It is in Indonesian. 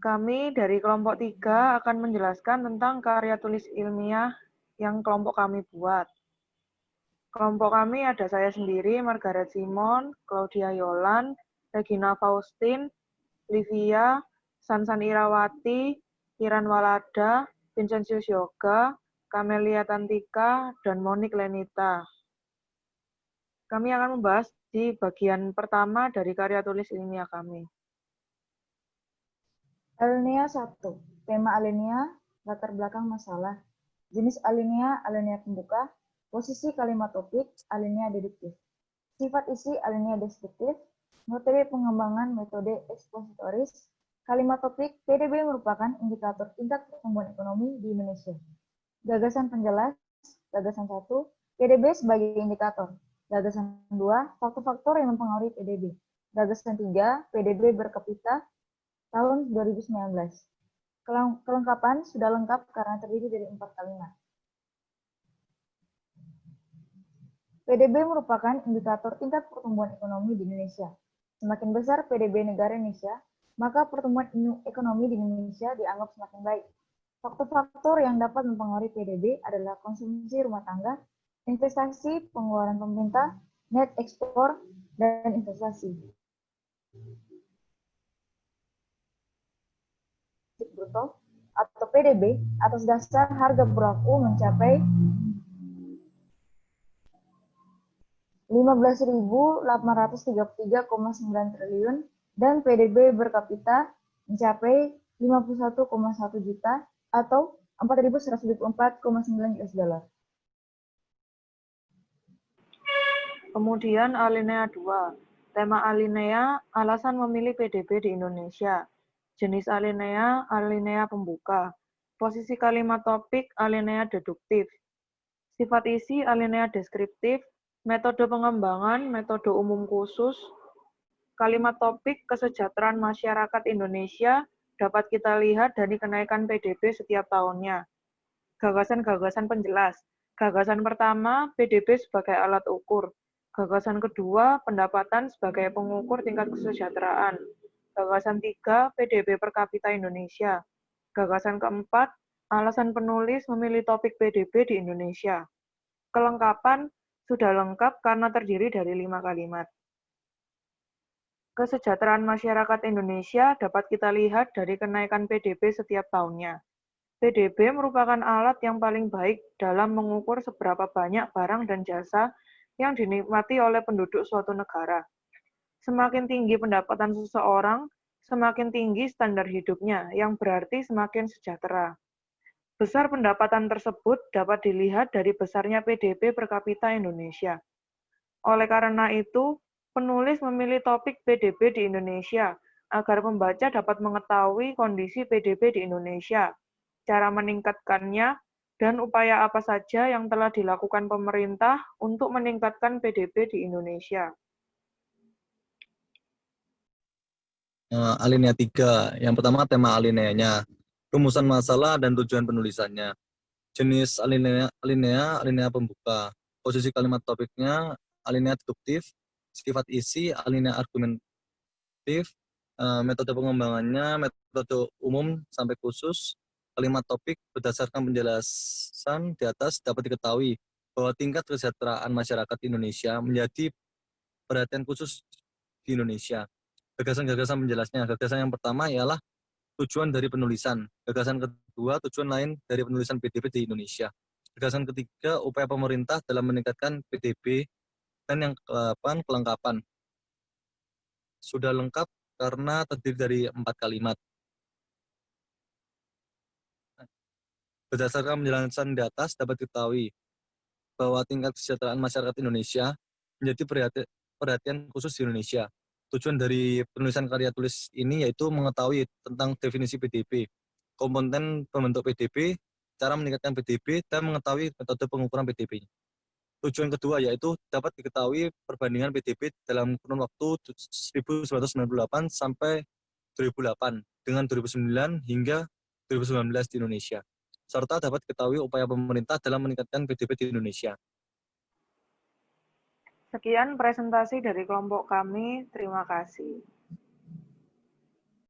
Kami dari kelompok 3 akan menjelaskan tentang karya tulis ilmiah yang kelompok kami buat. Kelompok kami ada saya sendiri, Margaret Simon, Claudia Yolan, Regina Faustin, Livia, Sansan Irawati, Iran Walada, Vincentius Yoga, Camelia Tantika, dan Monique Lenita. Kami akan membahas di bagian pertama dari karya tulis ilmiah kami. Alinea 1. Tema alinea, latar belakang masalah. Jenis alinea pembuka. Posisi kalimat topik, alinea deduktif. Sifat isi, alinea deskriptif. Metode pengembangan, metode ekspositoris. Kalimat topik, PDB merupakan indikator tingkat pertumbuhan ekonomi di Indonesia. Gagasan penjelas, gagasan 1, PDB sebagai indikator. Gagasan 2, faktor-faktor yang mempengaruhi PDB. Gagasan 3, PDB berkapita tahun 2019. Kelengkapan sudah lengkap karena terdiri dari 4 kalimat. PDB merupakan indikator tingkat pertumbuhan ekonomi di Indonesia. Semakin besar PDB negara Indonesia, maka pertumbuhan ekonomi di Indonesia dianggap semakin baik. Faktor-faktor yang dapat mempengaruhi PDB adalah konsumsi rumah tangga, investasi, pengeluaran pemerintah, net ekspor, dan investasi. Bruto atau PDB atas dasar harga berlaku mencapai 15.833,9 triliun dan PDB berkapita mencapai 51,1 juta atau 4.124,9 US dollar. Kemudian alinea 2. Tema alinea, alasan memilih PDB di Indonesia. Jenis alinea, alinea pembuka. Posisi kalimat topik, alinea deduktif. Sifat isi, alinea deskriptif. Metode pengembangan, metode umum khusus. Kalimat topik, kesejahteraan masyarakat Indonesia dapat kita lihat dari kenaikan PDB setiap tahunnya. Gagasan-gagasan penjelas. Gagasan pertama, PDB sebagai alat ukur. Gagasan kedua, pendapatan sebagai pengukur tingkat kesejahteraan. Gagasan 3, PDB per kapita Indonesia. Gagasan keempat, alasan penulis memilih topik PDB di Indonesia. Kelengkapan sudah lengkap karena terdiri dari 5 kalimat. Kesejahteraan masyarakat Indonesia dapat kita lihat dari kenaikan PDB setiap tahunnya. PDB merupakan alat yang paling baik dalam mengukur seberapa banyak barang dan jasa yang dinikmati oleh penduduk suatu negara. Semakin tinggi pendapatan seseorang, semakin tinggi standar hidupnya, yang berarti semakin sejahtera. Besar pendapatan tersebut dapat dilihat dari besarnya PDB per kapita Indonesia. Oleh karena itu, penulis memilih topik PDB di Indonesia agar pembaca dapat mengetahui kondisi PDB di Indonesia, cara meningkatkannya, dan upaya apa saja yang telah dilakukan pemerintah untuk meningkatkan PDB di Indonesia. Alinea 3. Yang pertama tema alineanya, rumusan masalah dan tujuan penulisannya. Jenis alinea pembuka. Posisi kalimat topiknya alinea deduktif. Sifat isi alinea argumentatif. Metode pengembangannya metode umum sampai khusus. Kalimat topik berdasarkan penjelasan di atas dapat diketahui bahwa tingkat kesejahteraan masyarakat Indonesia menjadi perhatian khusus di Indonesia. Gagasan-gagasan menjelasnya. Gagasan yang pertama ialah tujuan dari penulisan. Gagasan kedua, tujuan lain dari penulisan PDB di Indonesia. Gagasan ketiga, upaya pemerintah dalam meningkatkan PDB. Dan yang ke-8, kelengkapan. Sudah lengkap karena terdiri dari 4 kalimat. Berdasarkan penjelasan di atas dapat diketahui bahwa tingkat kesejahteraan masyarakat Indonesia menjadi perhatian khusus di Indonesia. Tujuan dari penulisan karya tulis ini yaitu mengetahui tentang definisi PDB, komponen pembentuk PDB, cara meningkatkan PDB, dan mengetahui metode pengukuran PDB. Tujuan kedua yaitu dapat diketahui perbandingan PDB dalam kurun waktu 1998 sampai 2008 dengan 2009 hingga 2019 di Indonesia, serta dapat diketahui upaya pemerintah dalam meningkatkan PDB di Indonesia. Sekian presentasi dari kelompok kami. Terima kasih.